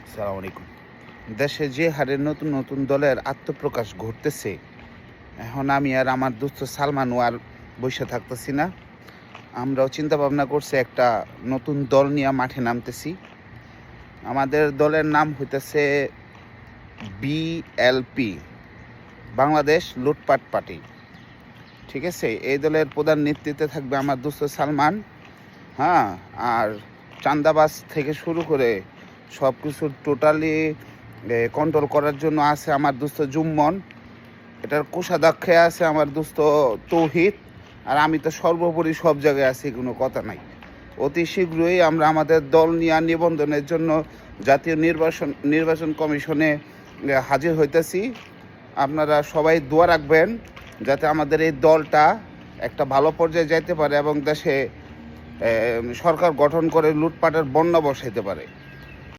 আসসালামু আলাইকুম। দেশে যে হারে নতুন নতুন দলের আত্মপ্রকাশ ঘটতেছে, এখন আমি আর আমার দোস্ত সালমানও আর বইসা থাকতেছি না। আমরাও চিন্তা ভাবনা করছি একটা নতুন দল নিয়ে মাঠে নামতেছি। আমাদের দলের নাম হইতেছে বিএলপি, বাংলাদেশ লুটপাট পার্টি। ঠিক আছে, এই দলের প্রধান নেতৃত্বে থাকবে আমার দোস্ত সালমান। হ্যাঁ, আর চাঁদাবাজ থেকে শুরু করে সব কিছু টোটালি কন্ট্রোল করার জন্য আছে আমার দোস্ত জুম্মন। এটার কোষাধ্যক্ষে আছে আমার দোস্ত তৌহিদ। আর আমি তো সর্বোপরি সব জায়গায় আছি, কোনো কথা নাই। অতি শীঘ্রই আমরা আমাদের দল নিয়ে নিবন্ধনের জন্য জাতীয় নির্বাচন কমিশনে হাজির হইতেছি। আপনারা সবাই দোয়া রাখবেন যাতে আমাদের এই দলটা একটা ভালো পর্যায়ে যাইতে পারে এবং দেশে সরকার গঠন করে লুটপাটের বন্যা বসাইতে পারে।